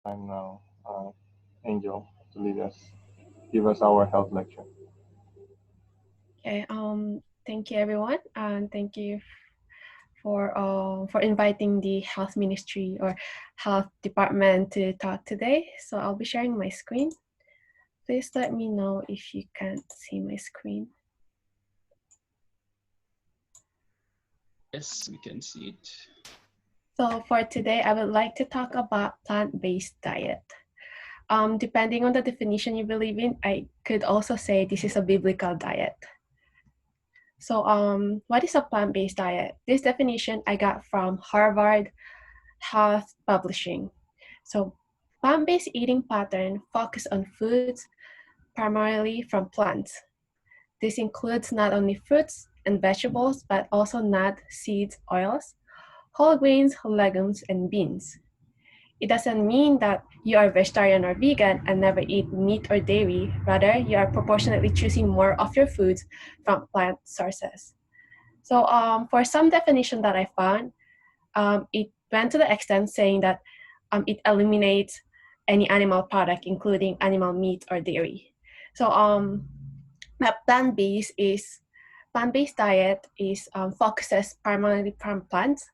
time now, Angel, to lead us, give us our health lecture. Okay, thank you everyone, and thank you for inviting the health ministry or health department to talk today. So I'll be sharing my screen. Please let me know if you can't see my screen. Yes, we can see it. So for today, I would like to talk about plant-based diet. Depending on the definition you believe in, I could also say this is a biblical diet. So, what is a plant-based diet? This definition I got from Harvard Health Publishing. So, plant-based eating pattern focus on foods primarily from plants. This includes not only fruits and vegetables, but also nuts, seeds, oils, whole grains, legumes, and beans. It doesn't mean that you are vegetarian or vegan and never eat meat or dairy. Rather, you are proportionately choosing more of your foods from plant sources. So, for some definition that I found, it went to the extent saying that it eliminates any animal product, including animal meat or dairy. So, that plant-based diet is focuses primarily from plants.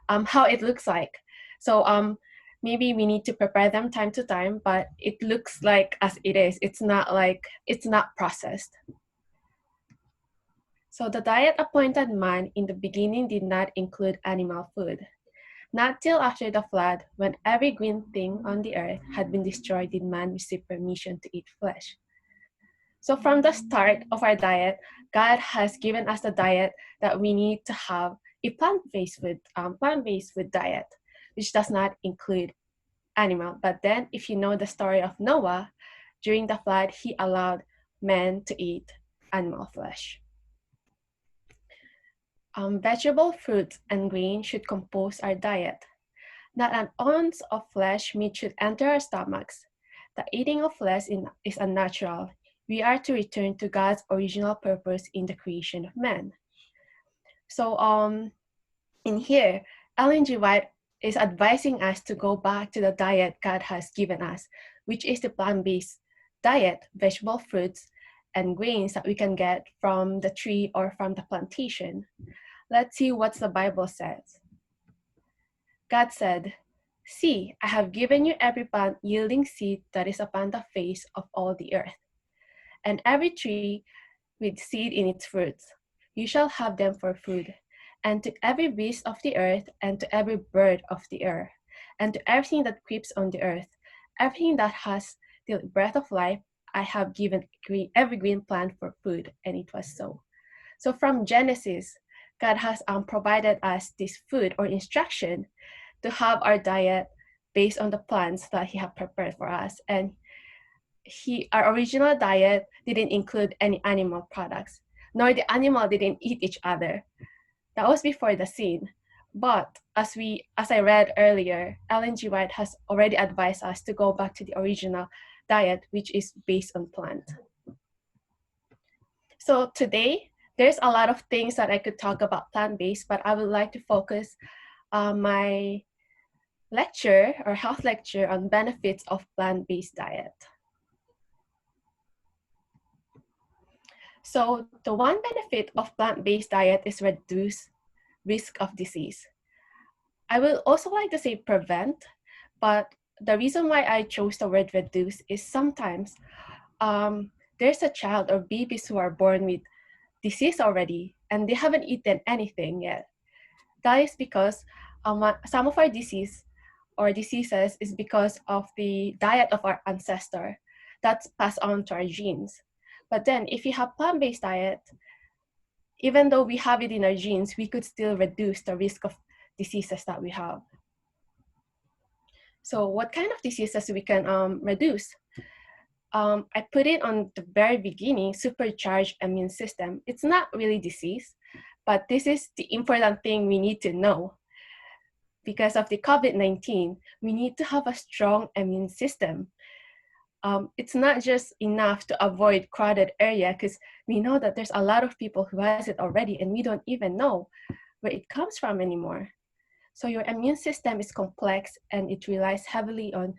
How it looks like. So, maybe we need to prepare them time to time, but it looks like as it is. It's not processed. So the diet appointed man in the beginning did not include animal food. Not till after the flood, when every green thing on the earth had been destroyed, did man receive permission to eat flesh. So from the start of our diet, God has given us the diet that we need to have a plant-based food diet, which does not include animal. But then, if you know the story of Noah, during the flood, he allowed men to eat animal flesh. Vegetable, fruits, and grain should compose our diet. Not an ounce of flesh meat should enter our stomachs. The eating of flesh is unnatural. We are to return to God's original purpose in the creation of man. So, in here, Ellen G. White is advising us to go back to the diet God has given us, which is the plant-based diet, vegetable, fruits, and grains that we can get from the tree or from the plantation. Let's see what the Bible says. God said, "See, I have given you every plant yielding seed that is upon the face of all the earth, and every tree with seed in its fruits. You shall have them for food. And to every beast of the earth, and to every bird of the air, and to everything that creeps on the earth, everything that has the breath of life, I have given every green plant for food." And it was so. So from Genesis, God has provided us this food or instruction to have our diet based on the plants that He have prepared for us. And our original diet didn't include any animal products, nor the animal didn't eat each other. That was before the sin. But as I read earlier, Ellen G. White has already advised us to go back to the original diet, which is based on plant. So today, there's a lot of things that I could talk about plant-based, but I would like to focus my lecture or health lecture on benefits of plant-based diet. So the one benefit of plant-based diet is reduce risk of disease. I would also like to say prevent, but the reason why I chose the word reduce is sometimes there's a child or babies who are born with disease already and they haven't eaten anything yet. That is because some of our disease or diseases is because of the diet of our ancestor that's passed on to our genes. But then if you have plant-based diet, even though we have it in our genes, we could still reduce the risk of diseases that we have. So what kind of diseases we can reduce? I put it on the very beginning, supercharged immune system. It's not really disease, but this is the important thing we need to know. Because of the COVID-19, we need to have a strong immune system. It's not just enough to avoid crowded area because we know that there's a lot of people who has it already and we don't even know where it comes from anymore. So your immune system is complex and it relies heavily on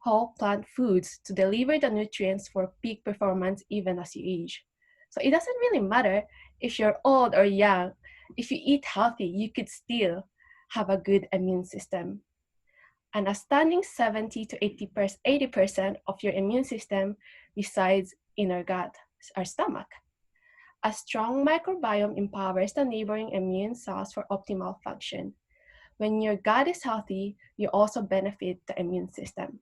whole plant foods to deliver the nutrients for peak performance even as you age. So it doesn't really matter if you're old or young. If you eat healthy, you could still have a good immune system. And a stunning 70 to 80% of your immune system resides in our gut, our stomach. A strong microbiome empowers the neighboring immune cells for optimal function. When your gut is healthy, you also benefit the immune system.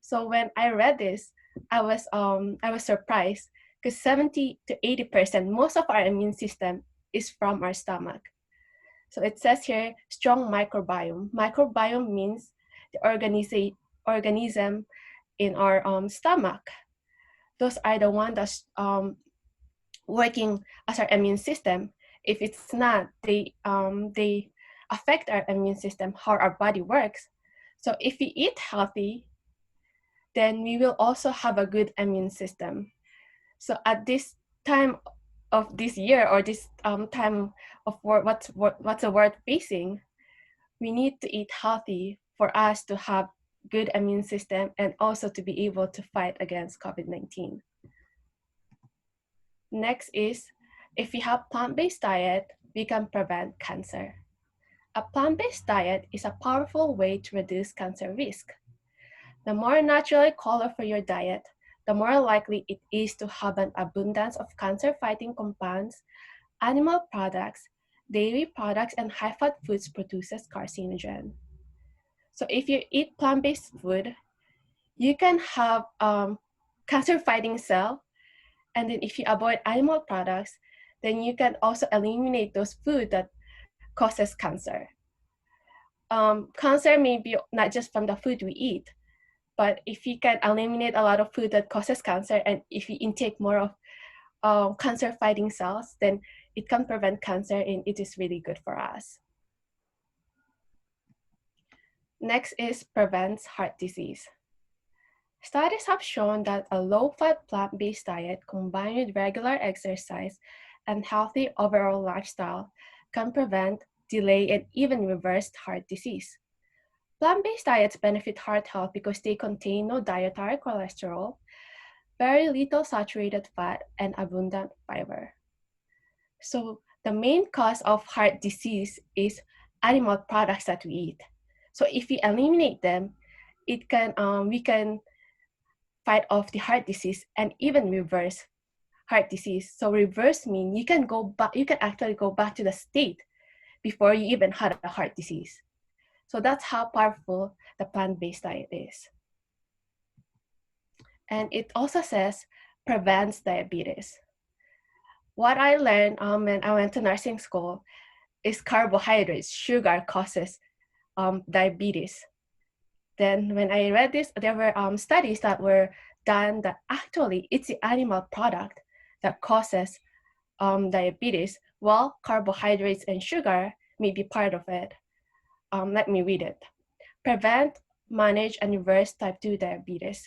So when I read this, I was surprised because 70 to 80%, most of our immune system is from our stomach. So it says here, strong microbiome. Microbiome means the organism in our stomach. Those are the ones that's working as our immune system. If it's not, they affect our immune system, how our body works. So if we eat healthy, then we will also have a good immune system. So at this time of this year or this time of what's the world facing, we need to eat healthy for us to have good immune system and also to be able to fight against COVID-19. Next is, if we have plant-based diet, we can prevent cancer. A plant-based diet is a powerful way to reduce cancer risk. The more naturally colorful your diet, the more likely it is to have an abundance of cancer-fighting compounds, animal products, dairy products, and high-fat foods produces carcinogen. So if you eat plant-based food, you can have cancer-fighting cell, and then if you avoid animal products, then you can also eliminate those food that causes cancer. Cancer may be not just from the food we eat, but if you can eliminate a lot of food that causes cancer, and if you intake more of cancer-fighting cells, then it can prevent cancer, and it is really good for us. Next is prevents heart disease. Studies have shown that a low-fat plant-based diet combined with regular exercise and healthy overall lifestyle can prevent, delay, and even reverse heart disease. Plant-based diets benefit heart health because they contain no dietary cholesterol, very little saturated fat, and abundant fiber. So the main cause of heart disease is animal products that we eat. So if we eliminate them, we can fight off the heart disease and even reverse heart disease. So reverse means you can actually go back to the state before you even had a heart disease. So that's how powerful the plant-based diet is. And it also says prevents diabetes. What I learned when I went to nursing school is carbohydrates, sugar causes diabetes. Then when I read this, there were studies that were done that actually it's the animal product that causes diabetes, while carbohydrates and sugar may be part of it. Let me read it. Prevent, manage, and reverse type 2 diabetes.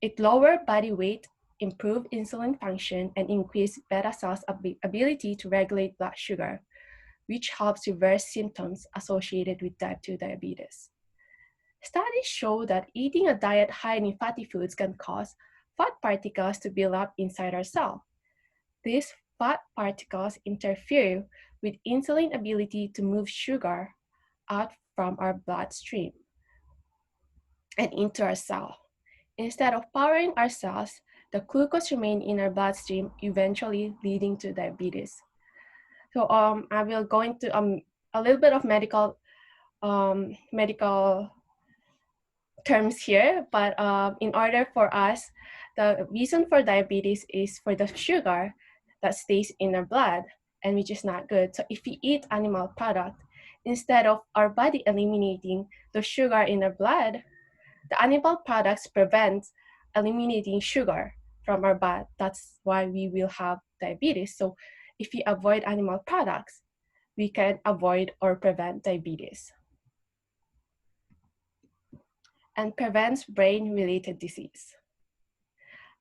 It lower body weight, improve insulin function, and increase beta cells' ability to regulate blood sugar, which helps reverse symptoms associated with type 2 diabetes. Studies show that eating a diet high in fatty foods can cause fat particles to build up inside our cell. These fat particles interfere with insulin ability to move sugar out from our bloodstream and into our cell. Instead of powering our cells, the glucose remain in our bloodstream, eventually leading to diabetes. So I will go into a little bit of medical terms here, but in order for us, the reason for diabetes is for the sugar that stays in our blood, and which is not good. So if we eat animal product, instead of our body eliminating the sugar in our blood, the animal products prevent eliminating sugar from our blood. That's why we will have diabetes. So if we avoid animal products, we can avoid or prevent diabetes. And prevents brain-related disease.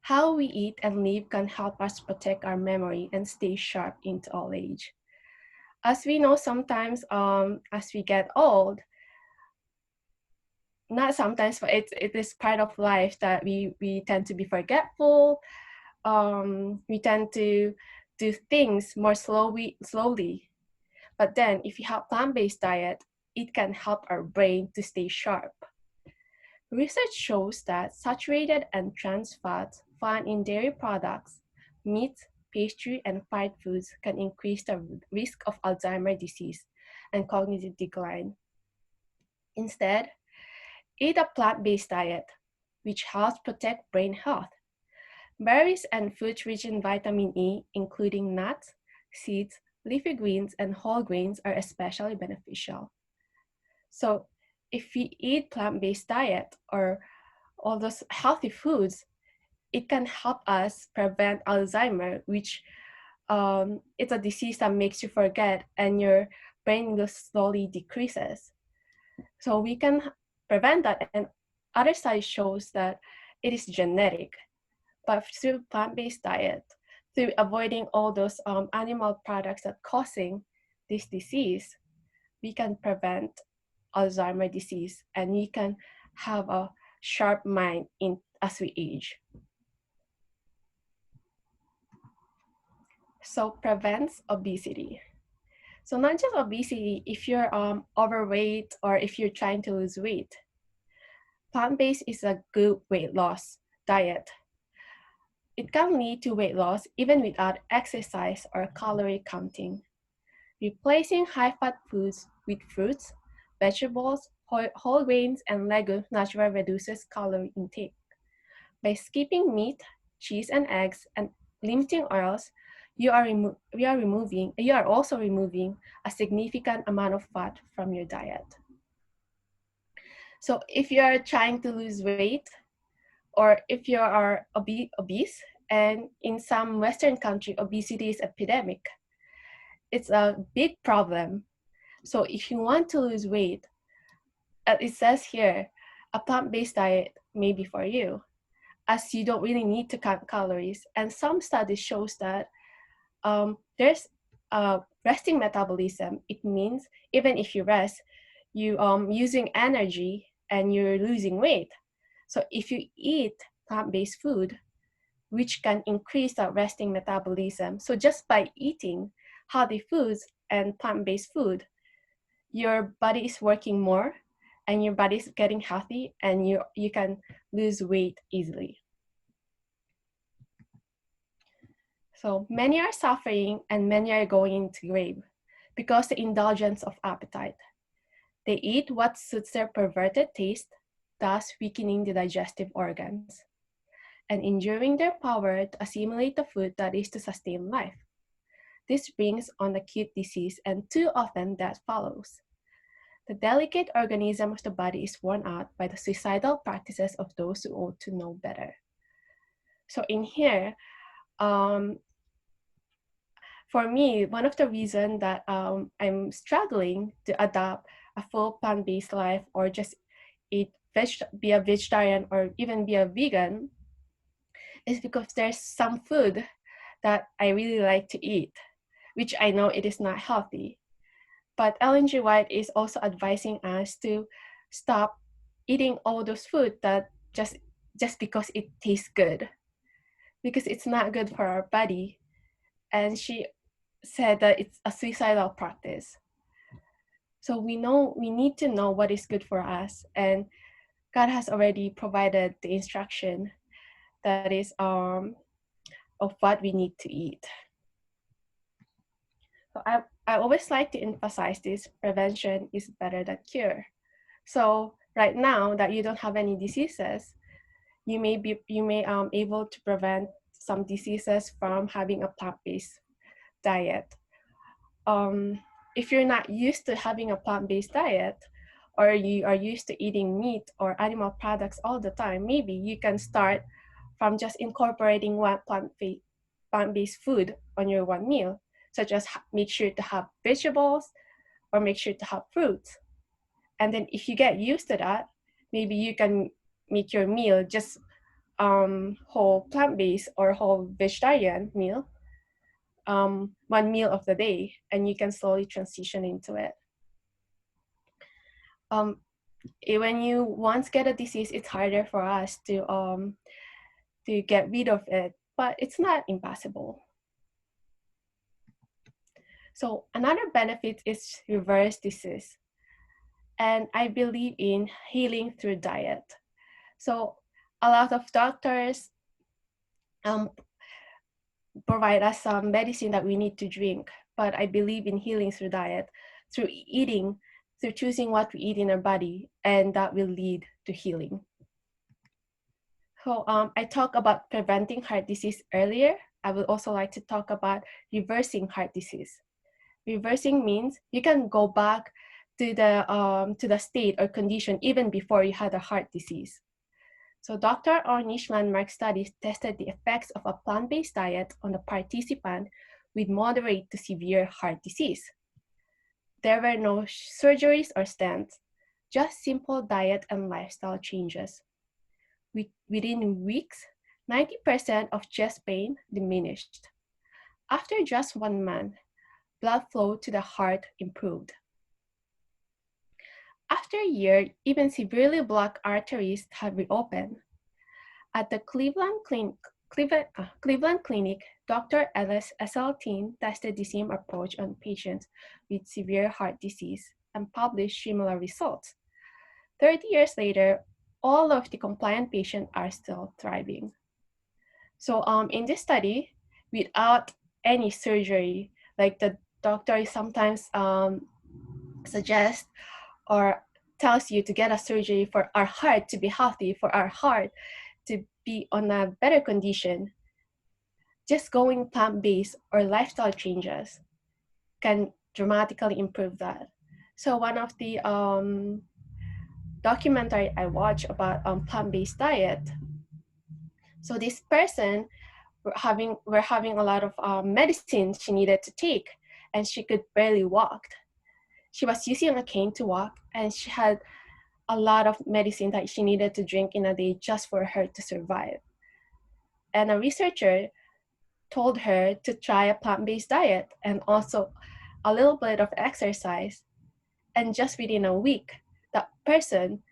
How we eat and live can help us protect our memory and stay sharp into old age. As we know, sometimes as we get old, not sometimes, but it is part of life that we tend to be forgetful. We tend to do things more slowly. But then if you have plant-based diet, it can help our brain to stay sharp. Research shows that saturated and trans fats found in dairy products, meat, pastry, and fried foods can increase the risk of Alzheimer's disease and cognitive decline. Instead, eat a plant-based diet, which helps protect brain health. Berries and fruits rich in vitamin E, including nuts, seeds, leafy greens, and whole grains, are especially beneficial. So, if we eat plant-based diet or all those healthy foods, it can help us prevent Alzheimer, which it's a disease that makes you forget and your brain will slowly decreases. So we can prevent that. And other studies shows that it is genetic, but through plant-based diet, through avoiding all those animal products that causing this disease, we can prevent Alzheimer's disease and we can have a sharp mind in as we age. So prevents obesity. So not just obesity, if you're overweight or if you're trying to lose weight, plant-based is a good weight loss diet. It can lead to weight loss even without exercise or calorie counting. Replacing high-fat foods with fruits, vegetables, whole grains, and legumes naturally reduces calorie intake. By skipping meat, cheese, and eggs, and limiting oils, you are also removing a significant amount of fat from your diet. So if you are trying to lose weight, or if you are obese, and in some Western country, obesity is epidemic, it's a big problem. So if you want to lose weight, it says here, a plant-based diet may be for you, as you don't really need to count calories. And some studies shows that there's resting metabolism. It means even if you rest, you using energy and you're losing weight. So if you eat plant-based food, which can increase the resting metabolism. So just by eating healthy foods and plant-based food, your body is working more and your body is getting healthy and you can lose weight easily. So many are suffering and many are going into grave because the indulgence of appetite. They eat what suits their perverted taste, thus weakening the digestive organs and injuring their power to assimilate the food that is to sustain life. This brings on acute disease and too often death follows. The delicate organism of the body is worn out by the suicidal practices of those who ought to know better. So in here, for me, one of the reasons that I'm struggling to adopt a full plant-based life or just be a vegetarian or even be a vegan is because there's some food that I really like to eat, which I know it is not healthy. But Ellen G. White is also advising us to stop eating all those food that just because it tastes good, because it's not good for our body. And she said that it's a suicidal practice. So we need to know what is good for us, and God has already provided the instruction that is of what we need to eat. So I always like to emphasize this: prevention is better than cure. So right now that you don't have any diseases, you may able to prevent some diseases from having a plant-based diet. If you're not used to having a plant-based diet, or you are used to eating meat or animal products all the time, maybe you can start from just incorporating one plant-based food on your one meal, such as make sure to have vegetables or make sure to have fruits. And then if you get used to that, maybe you can make your meal just whole plant-based or whole vegetarian meal, one meal of the day, and you can slowly transition into it. When you once get a disease, it's harder for us to get rid of it, but it's not impossible. So another benefit is reverse disease. And I believe in healing through diet. So a lot of doctors um, provide us some medicine that we need to drink, but I believe in healing through diet, through eating, through choosing what we eat in our body, and that will lead to healing. So I talked about preventing heart disease earlier. I would also like to talk about reversing heart disease. Reversing means you can go back to the state or condition even before you had a heart disease. So Dr. Ornish landmark studies tested the effects of a plant-based diet on the participant with moderate to severe heart disease. There were no surgeries or stents, just simple diet and lifestyle changes. Within weeks, 90% of chest pain diminished. After just 1 month, blood flow to the heart improved. After a year, even severely blocked arteries had reopened. At the Cleveland Clinic, Dr. Ellis Esselstyn tested the same approach on patients with severe heart disease and published similar results. 30 years later, all of the compliant patients are still thriving. So in this study, without any surgery, like the doctor sometimes suggests or tells you to get a surgery for our heart to be healthy, for our heart to be on a better condition, just going plant-based or lifestyle changes can dramatically improve that. So one of the documentary I watched about plant-based diet, so this person were having a lot of medicine she needed to take, and she could barely walk. She was using a cane to walk, and she had a lot of medicine that she needed to drink in a day just for her to survive. And a researcher told her to try a plant-based diet and also a little bit of exercise. And just within a week, that person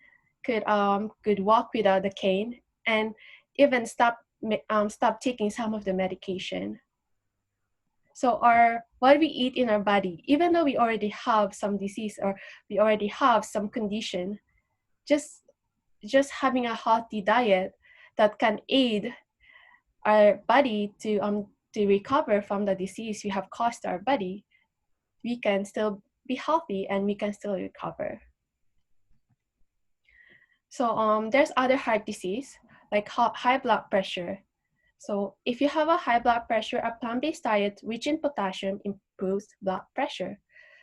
could walk without the cane and even stop taking some of the medication. So what we eat in our body, even though we already have some disease or we already have some condition, just having a healthy diet that can aid our body to recover from the disease we have caused our body, we can still be healthy and we can still recover. So there's other heart disease like high blood pressure. So if you have a high blood pressure, a plant-based diet rich in potassium improves blood pressure.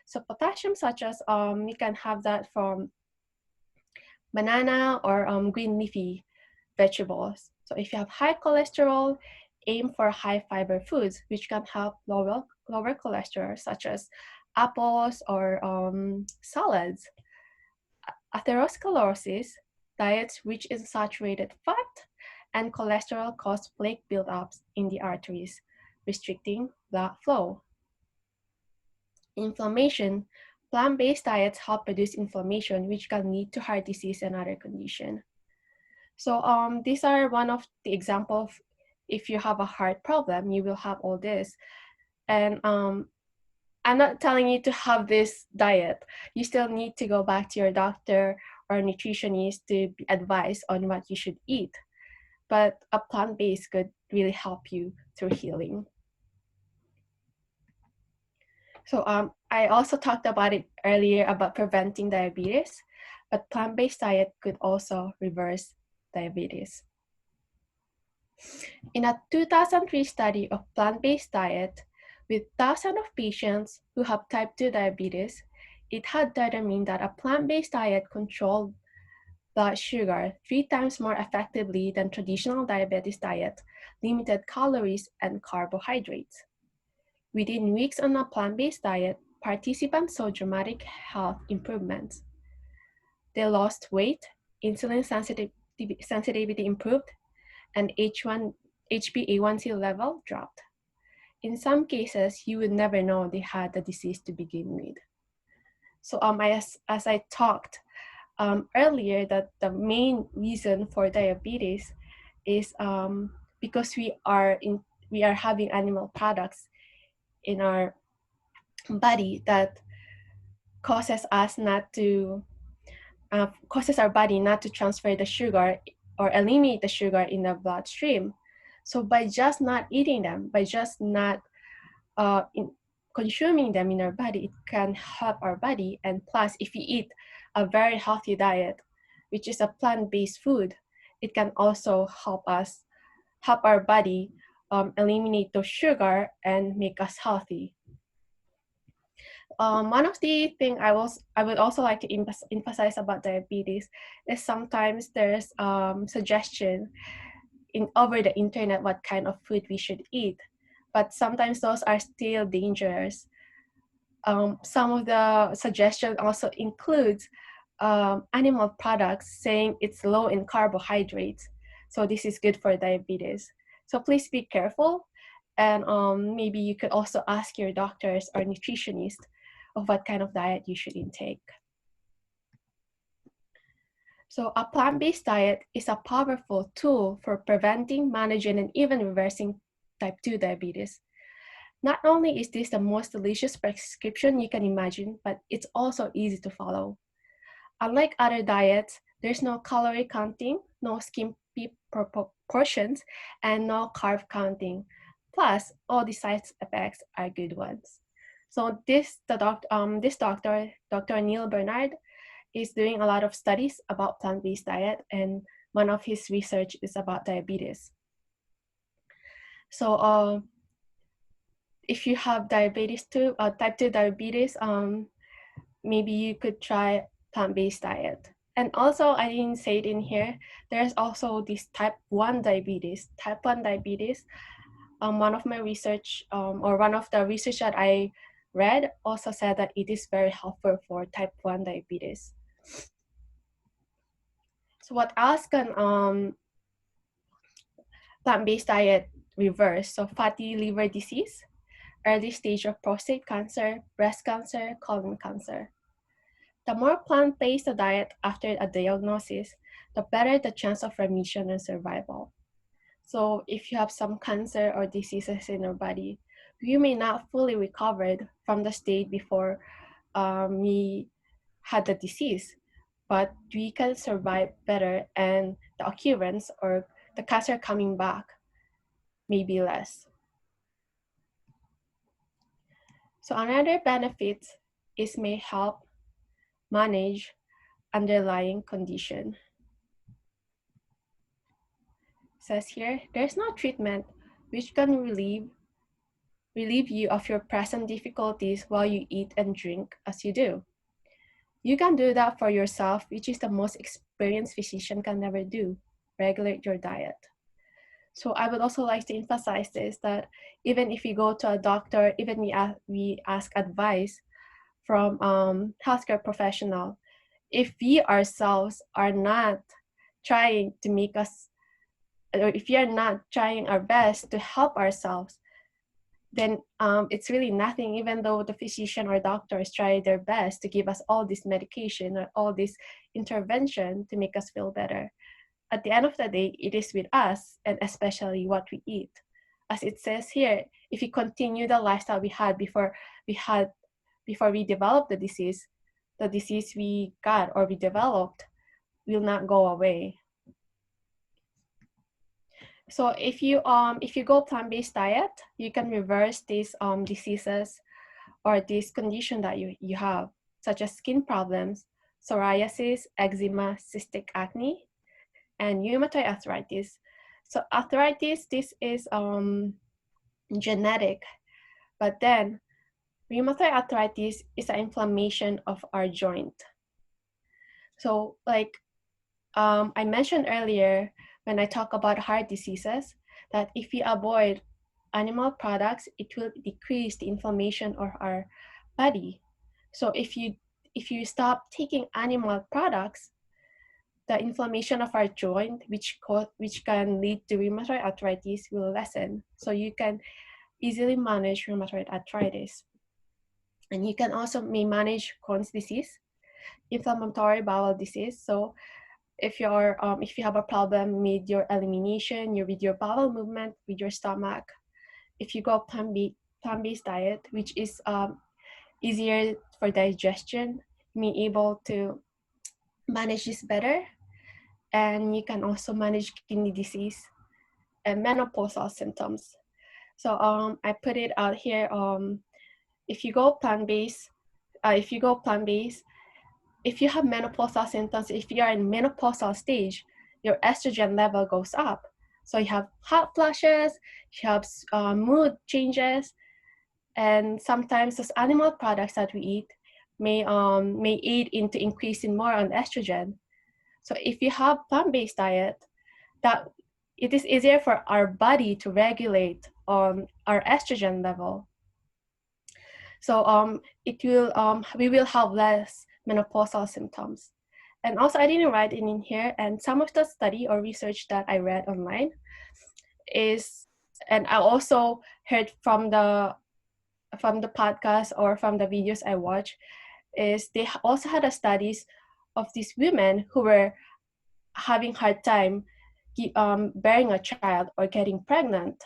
So potassium, such as you can have that from banana or green leafy vegetables. So if you have high cholesterol, aim for high fiber foods, which can help lower cholesterol, such as apples or salads. Atherosclerosis, diets rich in saturated fat and cholesterol cause plaque buildups in the arteries, restricting blood flow. Inflammation, plant-based diets help reduce inflammation, which can lead to heart disease and other conditions. So these are one of the examples. If you have a heart problem, you will have all this. And I'm not telling you to have this diet. You still need to go back to your doctor or nutritionist to be advised on what you should eat. But a plant-based could really help you through healing. So I also talked about it earlier about preventing diabetes, but plant-based diet could also reverse diabetes. In a 2003 study of plant-based diet with thousands of patients who have type 2 diabetes, it had determined that a plant-based diet controlled blood sugar 3 times more effectively than traditional diabetes diet, limited calories and carbohydrates. Within weeks on a plant-based diet, participants saw dramatic health improvements. They lost weight, insulin sensitivity improved, and HbA1c level dropped. In some cases, you would never know they had the disease to begin with. So as I talked earlier that the main reason for diabetes is because we are having animal products in our body that causes us not to causes our body not to transfer the sugar or eliminate the sugar in the bloodstream. So by just not eating them, by just not consuming them in our body, it can help our body. And plus, if we eat a very healthy diet, which is a plant-based food, it can also help our body eliminate the sugar and make us healthy. One of the thing I would also like to emphasize about diabetes is sometimes there's suggestion in over the internet what kind of food we should eat, but sometimes those are still dangerous. Some of the suggestions also includes animal products saying it's low in carbohydrates, so this is good for diabetes. So please be careful, and maybe you could also ask your doctors or nutritionist of what kind of diet you should intake. So a plant-based diet is a powerful tool for preventing, managing, and even reversing type 2 diabetes. Not only is this the most delicious prescription you can imagine, but it's also easy to follow. Unlike other diets, there's no calorie counting, no skimpy portions, and no carb counting. Plus, all the side effects are good ones. So this doctor, Dr. Neil Bernard, is doing a lot of studies about plant-based diet, and one of his research is about diabetes. So if you have diabetes too, type 2 diabetes, maybe you could try plant-based diet. And also, I didn't say it in here, there's also this type 1 diabetes. Type 1 diabetes, one of my research, or one of the research that I read also said that it is very helpful for type 1 diabetes. So what else can plant-based diet reverse? So fatty liver disease, early stage of prostate cancer, breast cancer, colon cancer. The more plant-based the diet after a diagnosis, the better the chance of remission and survival. So if you have some cancer or diseases in your body, you may not fully recovered from the state before we had the disease, but we can survive better, and the occurrence or the cancer coming back may be less. So another benefit is may help manage underlying condition. It says here, there's no treatment which can relieve you of your present difficulties while you eat and drink as you do. You can do that for yourself, which is the most experienced physician can never do. Regulate your diet. So I would also like to emphasize this, that even if you go to a doctor, even we ask advice from healthcare professional, if we ourselves are not trying to make us, or if we are not trying our best to help ourselves, then it's really nothing, even though the physician or doctors try their best to give us all this medication or all this intervention to make us feel better. At the end of the day, it is with us, and especially what we eat. As it says here, if we continue the lifestyle we had before we developed the disease we got or we developed will not go away. So if you go plant-based diet, you can reverse these diseases or this condition that you have, such as skin problems, psoriasis, eczema, cystic acne, and rheumatoid arthritis. So arthritis, this is genetic, but then rheumatoid arthritis is an inflammation of our joint. So like I mentioned earlier when I talk about heart diseases, that if we avoid animal products, it will decrease the inflammation of our body. So if you stop taking animal products, the inflammation of our joint, which can lead to rheumatoid arthritis, will lessen. So you can easily manage rheumatoid arthritis. And you can also may manage Crohn's disease, inflammatory bowel disease. So if you have a problem with your elimination, with your bowel movement, with your stomach, if you go plant-based diet, which is easier for digestion, you may able to manage this better, and you can also manage kidney disease and menopausal symptoms. So I put it out here. If you go plant-based, if you go plant-based, if you have menopausal symptoms, if you are in menopausal stage, your estrogen level goes up. So you have hot flashes, you have mood changes, and sometimes those animal products that we eat may aid into increasing more on estrogen. So if you have plant-based diet, that it is easier for our body to regulate our estrogen level. So it will we will have less menopausal symptoms. And also, I didn't write it in here. And some of the study or research that I read online is, and I also heard from the podcast or from the videos I watched, is they also had a studies of these women who were having hard time bearing a child or getting pregnant.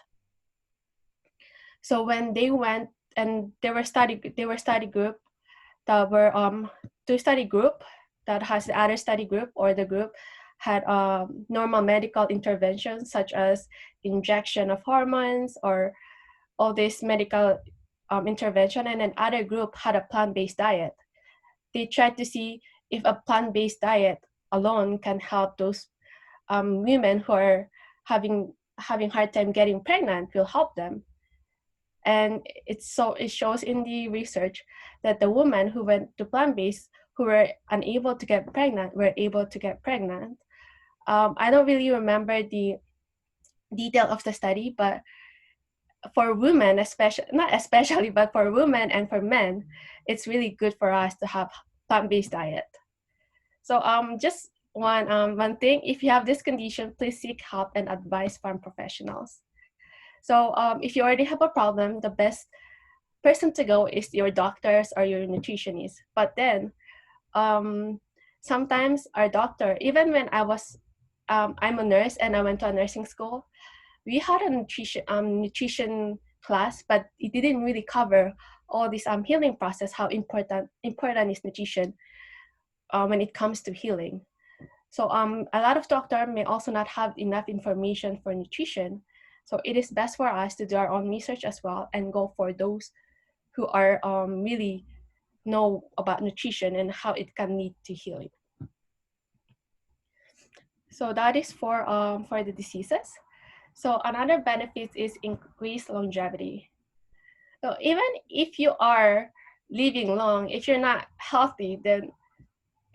So when they went, and they were study group that were two study group that has the other study group, or the group had normal medical interventions such as injection of hormones or all this medical intervention, and then other group had a plant-based diet. They tried to see if a plant-based diet alone can help those women who are having hard time getting pregnant, will help them. And it shows in the research that the women who went to plant-based, who were unable to get pregnant, were able to get pregnant. I don't really remember the detail of the study, but for women, not especially, but for women and for men, it's really good for us to have plant-based diet. So just one thing, if you have this condition, please seek help and advice from professionals. So if you already have a problem, the best person to go is your doctors or your nutritionist. But then sometimes our doctor, even when I'm a nurse and I went to a nursing school, we had a nutrition class, but it didn't really cover all this healing process, how important is nutrition when it comes to healing. So a lot of doctors may also not have enough information for nutrition. So it is best for us to do our own research as well and go for those who are really know about nutrition and how it can lead to healing. So that is for the diseases. So another benefit is increased longevity. So even if you are living long, if you're not healthy, then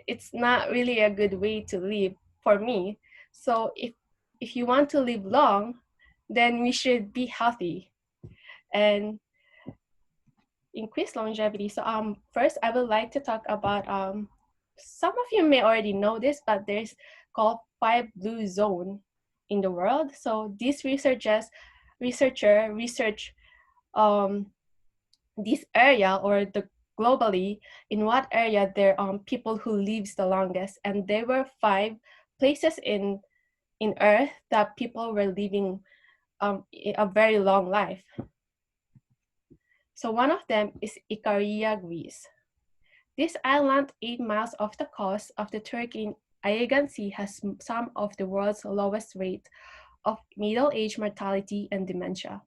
it's not really a good way to live for me. So if you want to live long, then we should be healthy and increase longevity. So first I would like to talk about some of you may already know this, but there's called 5 blue zone in the world. So these researcher research this area, or the globally, in what area there are people who lives the longest, and there were 5 places in Earth that people were living a very long life. So one of them is Ikaria, Greece. This island, 8 miles off the coast of the Turkey Aegean Sea, has some of the world's lowest rate of middle-age mortality and dementia.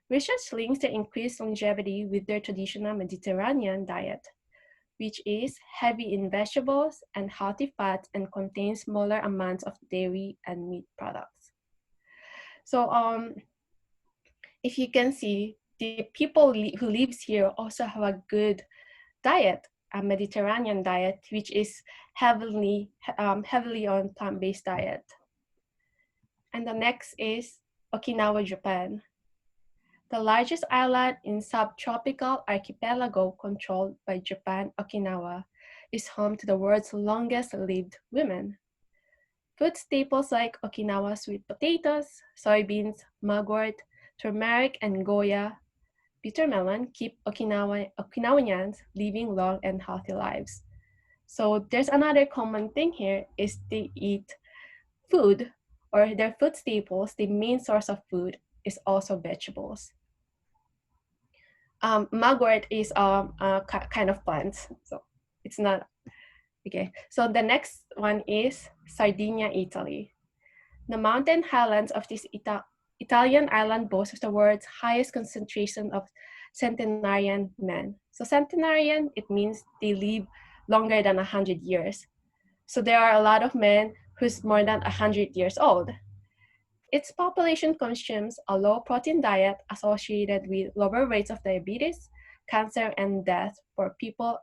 Research links the increased longevity with their traditional Mediterranean diet, which is heavy in vegetables and healthy fats and contains smaller amounts of dairy and meat products. So if you can see, the people who lives here also have a good diet, a Mediterranean diet, which is heavily on plant-based diet. And the next is Okinawa, Japan. The largest island in subtropical archipelago controlled by Japan, Okinawa, is home to the world's longest-lived women. Food staples like Okinawa sweet potatoes, soybeans, mugwort, turmeric, and Goya bitter melon keep Okinawans living long and healthy lives. So there's another common thing here is they eat food or their food staples, the main source of food is also vegetables. Mugwort is a kind of plant, so it's not okay. So the next one is Sardinia, Italy. The mountain highlands of this Italian island boast of the world's highest concentration of centenarian men. So centenarian, it means they live longer than 100 years. So there are a lot of men who's more than 100 years old. Its population consumes a low protein diet associated with lower rates of diabetes, cancer, and death for people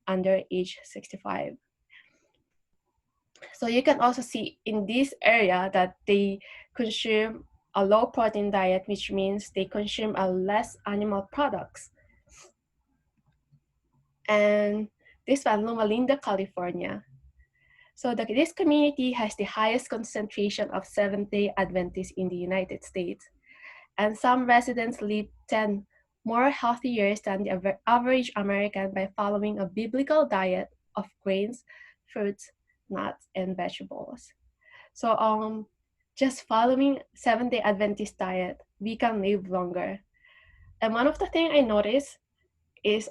under age 65. So you can also see in this area that they consume a low protein diet, which means they consume a less animal products. And this one, Loma Linda, California. So this community has the highest concentration of Seventh-day Adventists in the United States. And some residents live 10 more healthy years than the average American by following a biblical diet of grains, fruits, nuts, and vegetables. So just following Seventh-day Adventist diet, we can live longer. And one of the things I noticed is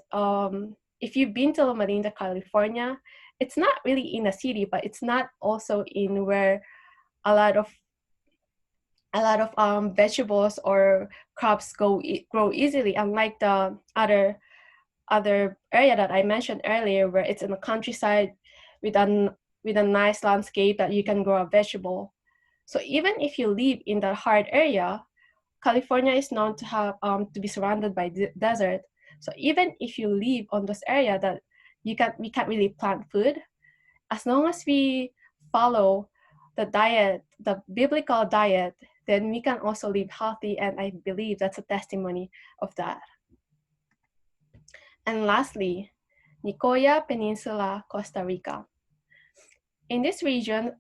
if you've been to Loma Linda, California, it's not really in a city, but it's not also in where a lot of vegetables or crops grow easily, unlike the other area that I mentioned earlier, where it's in the countryside with a nice landscape that you can grow a vegetable. So even if you live in the hard area, California is known to have to be surrounded by desert. So even if you live on this area that we can't really plant food, as long as we follow the diet, the biblical diet, then we can also live healthy, and I believe that's a testimony of that. And lastly, Nicoya Peninsula, Costa Rica. In this region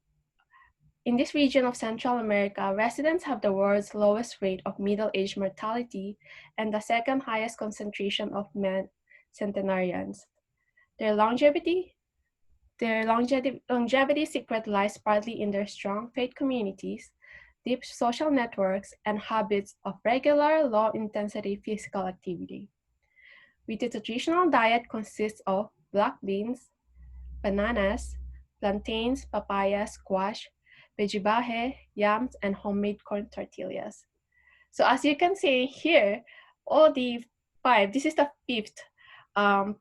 of Central America, residents have the world's lowest rate of middle-age mortality and the second highest concentration of men centenarians. Their longevity secret lies partly in their strong faith communities, deep social networks, and habits of regular, low-intensity physical activity. With the traditional diet consists of black beans, bananas, plantains, papaya, squash, vejibaje, yams, and homemade corn tortillas. So as you can see here, all the this is the fifth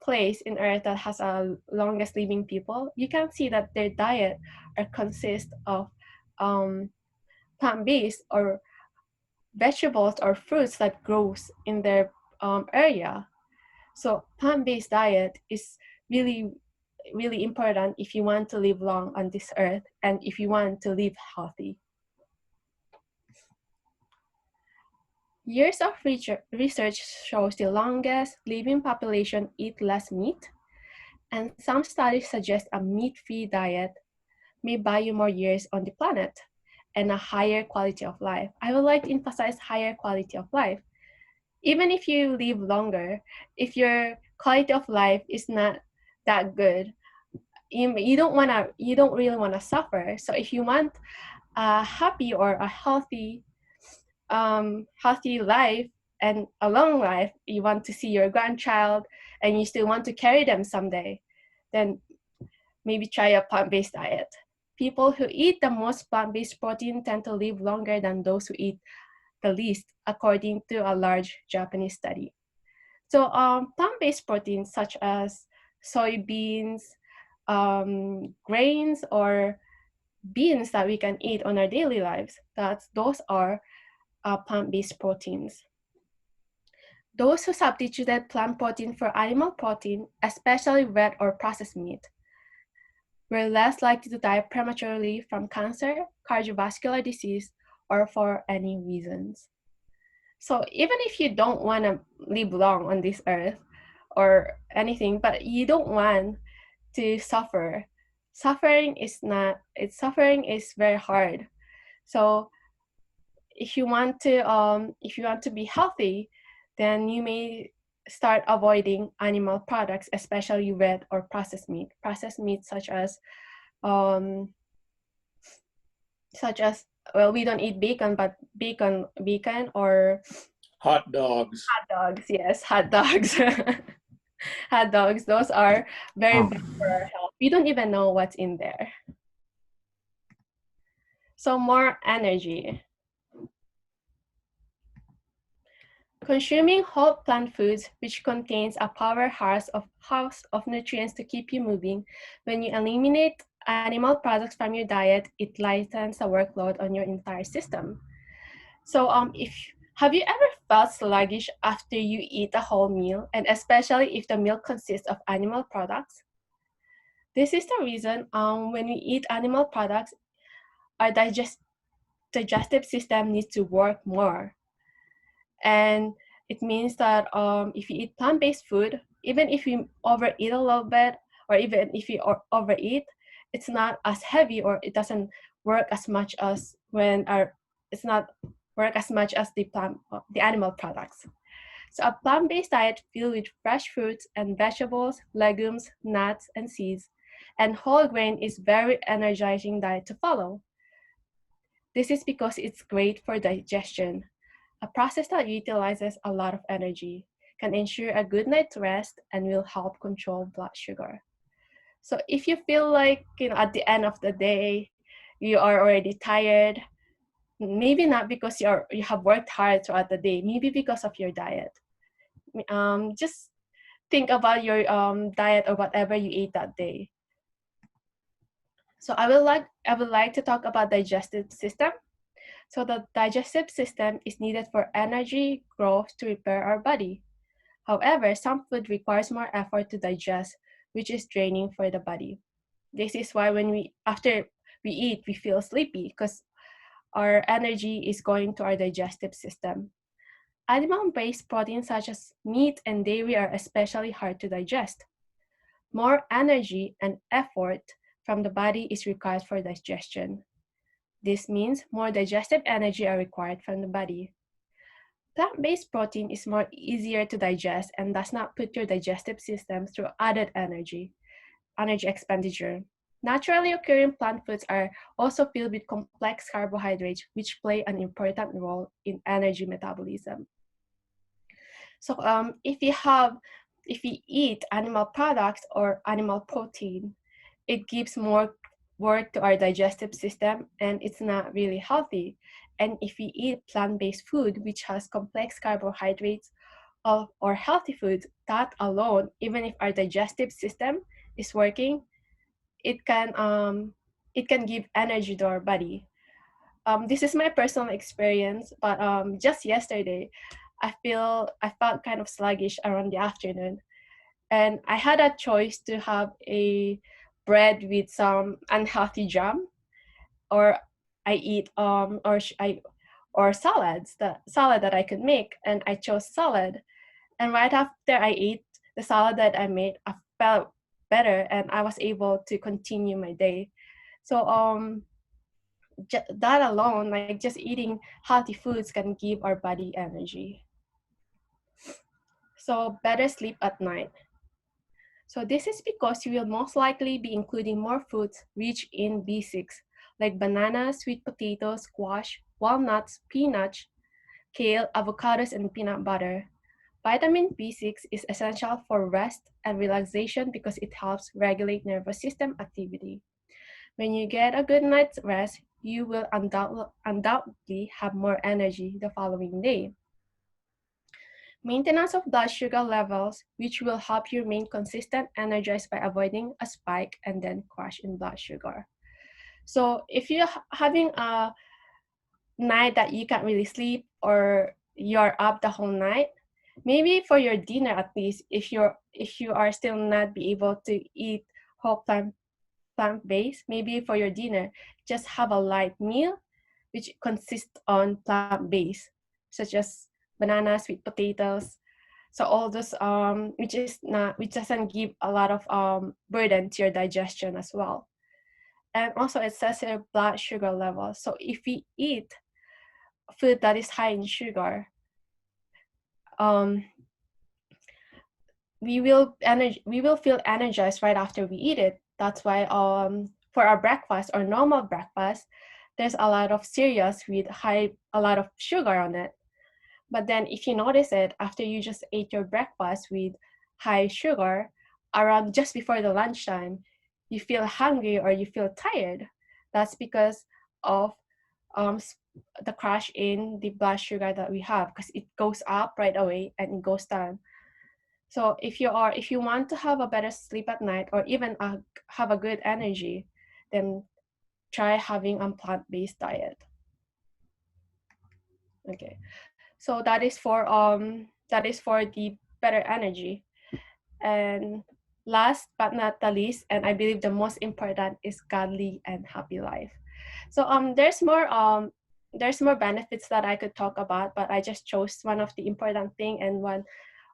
place in Earth that has a longest living people. You can see that their diet consists of plant-based or vegetables or fruits that grows in their area. So plant-based diet is really, really important if you want to live long on this earth and if you want to live healthy. Years of research shows the longest living population eat less meat, and some studies suggest a meat-free diet may buy you more years on the planet and a higher quality of life. I would like to emphasize higher quality of life. Even if you live longer, if your quality of life is not that good, you don't really wanna suffer. So if you want a happy or a healthy life and a long life, you want to see your grandchild and you still want to carry them someday, then maybe try a plant-based diet. People who eat the most plant-based protein tend to live longer than those who eat the least, according to a large Japanese study. So plant-based proteins such as soybeans, grains, or beans that we can eat on our daily lives, those are plant-based proteins. Those who substituted plant protein for animal protein, especially red or processed meat, were less likely to die prematurely from cancer, cardiovascular disease, or for any reasons. So even if you don't want to live long on this earth or anything, but you don't want to suffer, suffering is very hard. So if you want to be healthy, then you may start avoiding animal products, especially red or processed meat. Processed meat um, such as well, we don't eat bacon, but bacon or Hot dogs. hot dogs. Yes, hot dogs. Hot dogs. Those are very bad for our health. We don't even know what's in there. So more energy. Consuming whole plant foods, which contains a house of nutrients to keep you moving. When you eliminate animal products from your diet, it lightens the workload on your entire system. So, if have you ever felt sluggish after you eat a whole meal, and especially if the meal consists of animal products? This is the reason when we eat animal products, our digestive system needs to work more. And it means that if you eat plant-based food, even if you overeat a little bit, or even if you overeat, it's not as heavy, or it doesn't work as much as it's not work as much as the animal products. So a plant-based diet filled with fresh fruits and vegetables, legumes, nuts, and seeds, and whole grain is very energizing diet to follow. This is because it's great for digestion, a process that utilizes a lot of energy, can ensure a good night's rest, and will help control blood sugar. So if you feel like, at the end of the day, you are already tired, maybe not because you have worked hard throughout the day, maybe because of your diet. Just think about your diet or whatever you ate that day. So I would like to talk about digestive system. So the digestive system is needed for energy, growth to repair our body. However, some food requires more effort to digest, which is draining for the body. This is why when after we eat, we feel sleepy because our energy is going to our digestive system. Animal-based proteins such as meat and dairy are especially hard to digest. More energy and effort from the body is required for digestion. This means more digestive energy are required from the body. Plant-based protein is more easier to digest and does not put your digestive system through added energy expenditure. Naturally occurring plant foods are also filled with complex carbohydrates, which play an important role in energy metabolism. So if we eat animal products or animal protein, it gives more work to our digestive system and it's not really healthy. And if we eat plant-based food, which has complex carbohydrates or healthy foods, that alone, even if our digestive system is working, it can um, it can give energy to our body. This is my personal experience, but just yesterday, I felt kind of sluggish around the afternoon, and I had a choice to have a bread with some unhealthy jam, or I eat or salads, the salad that I could make, and I chose salad. And right after I ate the salad that I made, I felt better, and I was able to continue my day. So that alone, like just eating healthy foods, can give our body energy. So better sleep at night. So this is because you will most likely be including more foods rich in B6, like bananas, sweet potatoes, squash, walnuts, peanuts, kale, avocados, and peanut butter. Vitamin B6 is essential for rest and relaxation because it helps regulate nervous system activity. When you get a good night's rest, you will undoubtedly have more energy the following day. Maintenance of blood sugar levels, which will help you remain consistent, energized by avoiding a spike and then crash in blood sugar. So if you're having a night that you can't really sleep or you're up the whole night, maybe for your dinner at least, if you are still not be able to eat whole plant-based, maybe for your dinner, just have a light meal which consists on plant-based, such as bananas, sweet potatoes. So all those which doesn't give a lot of burden to your digestion as well. And also it says your blood sugar level. So if we eat food that is high in sugar, um, we will feel energized right after we eat it. That's why for our breakfast or normal breakfast, there's a lot of cereals with a lot of sugar on it. But then if you notice it, after you just ate your breakfast with high sugar, around just before the lunchtime, you feel hungry or you feel tired. That's because of um, the crash in the blood sugar that we have, because it goes up right away and it goes down. So if you want to have a better sleep at night or even have a good energy, then try having a plant-based diet. Okay, so that is for the better energy. And last but not the least, and I believe the most important, is godly and happy life. So there's more benefits that I could talk about, but I just chose one of the important thing and one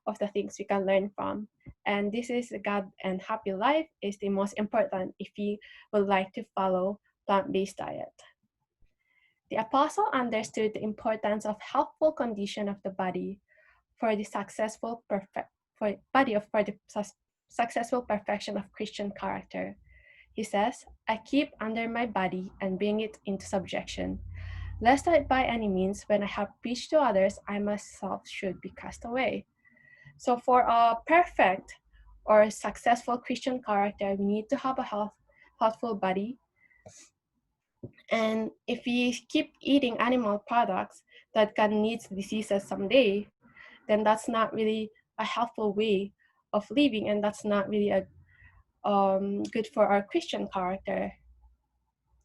of the things we can learn from. And this is God and happy life is the most important if you would like to follow plant-based diet. The apostle understood the importance of healthful condition of the body for the successful perfection of Christian character. He says, I keep under my body and bring it into subjection, lest that by any means, when I have preached to others, I myself should be cast away. So for a perfect or successful Christian character, we need to have a healthful body. And if we keep eating animal products that can lead to diseases someday, then that's not really a healthful way of living, and that's not really a good for our Christian character.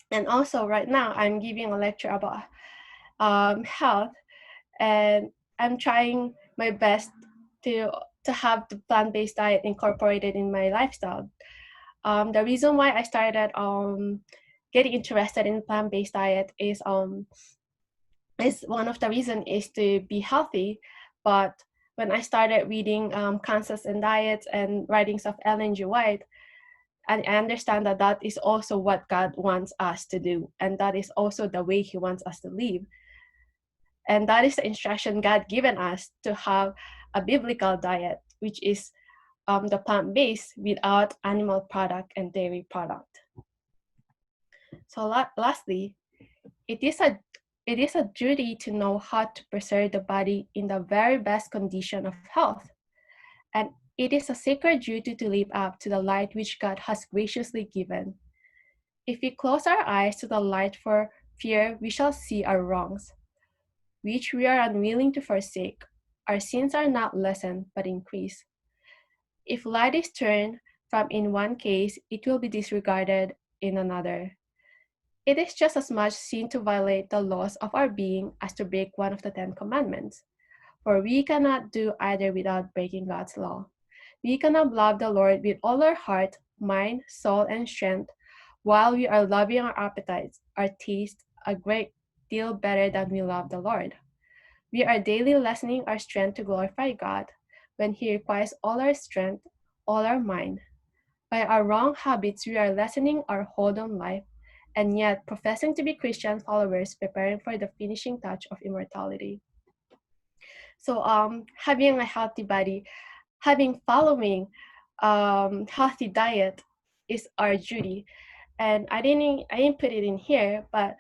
And also, right now, I'm giving a lecture about health, and I'm trying my best to have the plant-based diet incorporated in my lifestyle. The reason why I started getting interested in plant-based diet is one of the reason is to be healthy. But when I started reading Cancers and Diets and writings of Ellen G. White, and I understand that that is also what God wants us to do, and that is also the way He wants us to live. And that is the instruction God given us to have a biblical diet, which is the plant-based without animal product and dairy product. So lastly, it is a duty to know how to preserve the body in the very best condition of health. And it is a sacred duty to live up to the light which God has graciously given. If we close our eyes to the light for fear, we shall see our wrongs, which we are unwilling to forsake. Our sins are not lessened, but increase. If light is turned from in one case, it will be disregarded in another. It is just as much sin to violate the laws of our being as to break one of the 10 commandments. For we cannot do either without breaking God's law. We cannot love the Lord with all our heart, mind, soul, and strength, while we are loving our appetites, our taste, a great deal better than we love the Lord. We are daily lessening our strength to glorify God when He requires all our strength, all our mind. By our wrong habits, we are lessening our hold on life, and yet professing to be Christian followers, preparing for the finishing touch of immortality. So having a healthy body, following healthy diet is our duty. And I didn't put it in here, but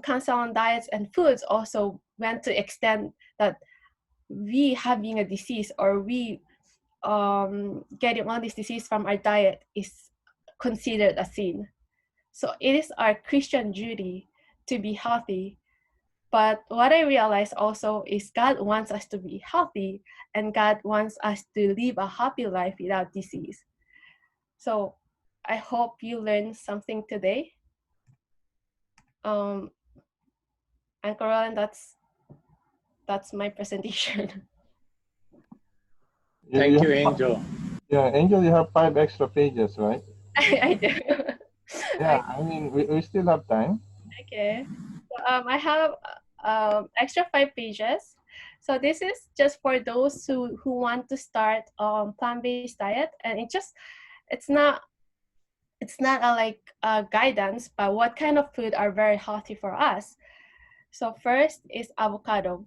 council on diets and foods also went to extend that we having a disease or we getting all this disease from our diet is considered a sin. So it is our Christian duty to be healthy. But what I realized also is God wants us to be healthy, and God wants us to live a happy life without disease. So I hope you learned something today. Uncle Roland, that's my presentation. Thank you, Angel. Yeah, Angel, you have 5 extra pages, right? I do. Yeah, I mean, we still have time. Okay. So, I have extra 5 pages. So this is just for those who want to start plant-based diet, and it's not a like guidance, but what kind of food are very healthy for us. So first is avocado.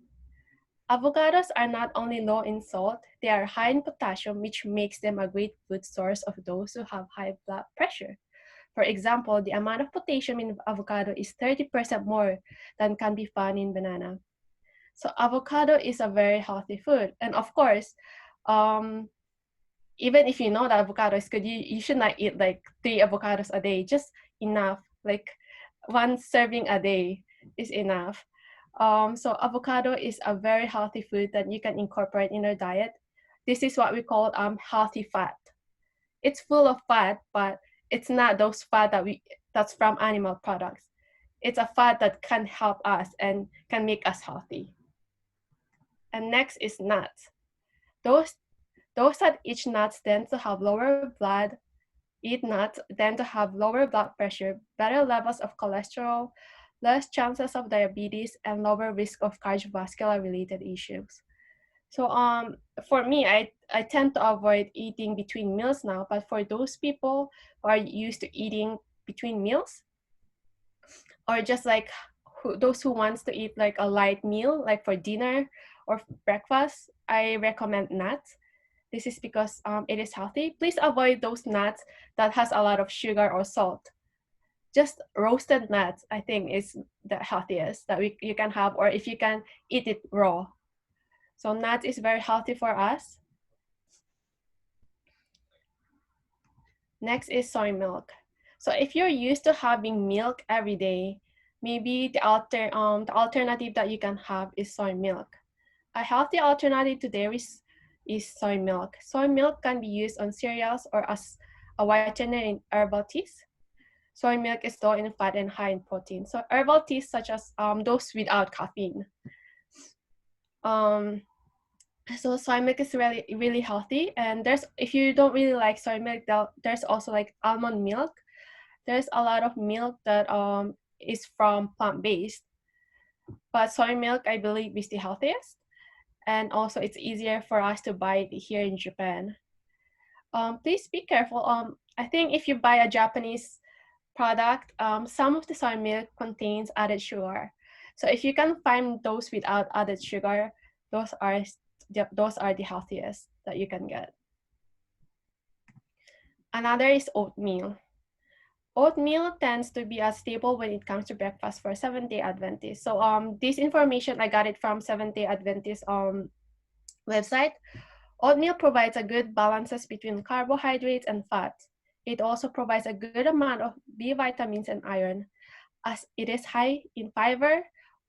Avocados are not only low in salt, they are high in potassium, which makes them a great food source of those who have high blood pressure. For example, the amount of potassium in avocado is 30% more than can be found in banana. So avocado is a very healthy food. And of course, even if you know that avocado is good, you should not eat like 3 avocados a day, just enough. Like 1 serving a day is enough. So avocado is a very healthy food that you can incorporate in your diet. This is what we call healthy fat. It's full of fat, but it's not those fat that's from animal products. It's a fat that can help us and can make us healthy. And next is nuts. Those that eat nuts tend to have lower blood pressure, better levels of cholesterol, less chances of diabetes, and lower risk of cardiovascular related issues. So for me, I tend to avoid eating between meals now, but for those people who are used to eating between meals, or just like those who wants to eat like a light meal, like for dinner or breakfast, I recommend nuts. This is because it is healthy. Please avoid those nuts that has a lot of sugar or salt. Just roasted nuts, I think, is the healthiest that you can have, or if you can eat it raw. So nuts is very healthy for us. Next is soy milk. So if you're used to having milk every day, maybe the alternative that you can have is soy milk. A healthy alternative to dairy is soy milk. Soy milk can be used on cereals or as a whitener in herbal teas. Soy milk is low in fat and high in protein. So herbal teas such as those without caffeine. So soy milk is really, really healthy. And if you don't really like soy milk, there's also like almond milk. There's a lot of milk that is from plant-based. But soy milk, I believe, is the healthiest. And also it's easier for us to buy it here in Japan. Please be careful. I think if you buy a Japanese product, some of the soy milk contains added sugar. So if you can find those without added sugar, those are the healthiest that you can get. Another is oatmeal. Oatmeal tends to be a staple when it comes to breakfast for Seventh-day Adventists. So this information, I got it from Seventh-day Adventist website. Oatmeal provides a good balances between carbohydrates and fats. It also provides a good amount of B vitamins and iron. As it is high in fiber,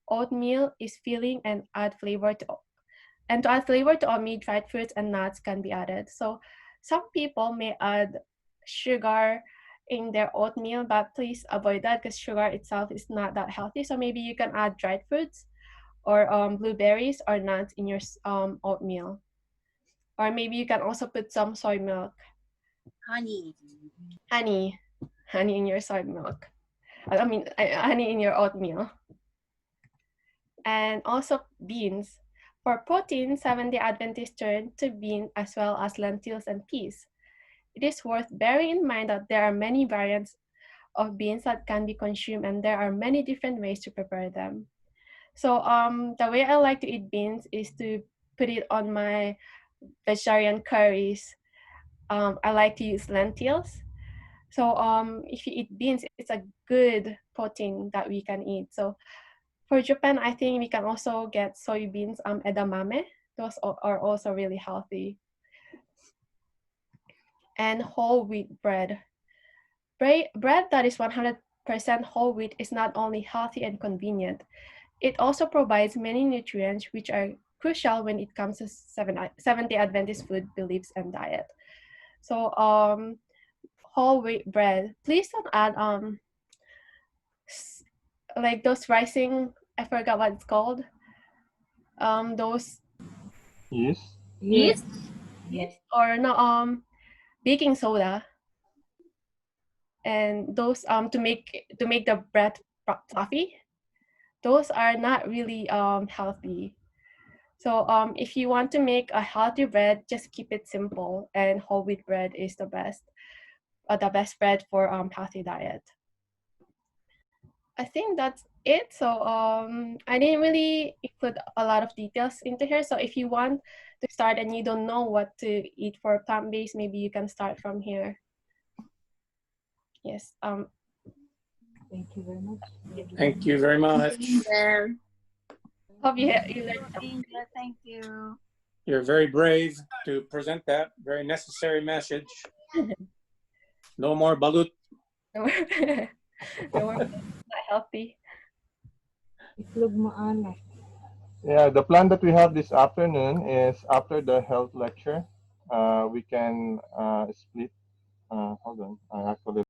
oatmeal is filling and to add flavor to oatmeal, dried fruits and nuts can be added. So some people may add sugar in their oatmeal, but please avoid that because sugar itself is not that healthy. So maybe you can add dried fruits or blueberries or nuts in your oatmeal. Or maybe you can also put some soy milk. Honey. Honey in your soy milk. I mean, honey in your oatmeal. And also beans. For protein, Seventh-day Adventists turn to beans as well as lentils and peas. It is worth bearing in mind that there are many variants of beans that can be consumed and there are many different ways to prepare them. So the way I like to eat beans is to put it on my vegetarian curries. I like to use lentils. So if you eat beans, it's a good protein that we can eat. So for Japan, I think we can also get soybeans, edamame. Those are also really healthy. And whole wheat bread. Bread that is 100% whole wheat is not only healthy and convenient, it also provides many nutrients which are crucial when it comes to Seventh-day Adventist food beliefs and diet. So whole wheat bread, please don't add like those rising, I forgot what it's called. Those Yeast. Yes. or no baking soda, and those to make the bread fluffy. Those are not really healthy. So if you want to make a healthy bread, just keep it simple, and whole wheat bread is the best bread for healthy diet. I think that's it. So I didn't really include a lot of details into here. So if you want to start and you don't know what to eat for plant-based, maybe you can start from here. Yes. Thank you very much. Thank you very much. Hope you learned something. Angel, thank you. You're very brave to present that very necessary message. No more balut. No more not healthy. Itlog maalat. Yeah, the plan that we have this afternoon is after the health lecture, we can split. Hold on, I actually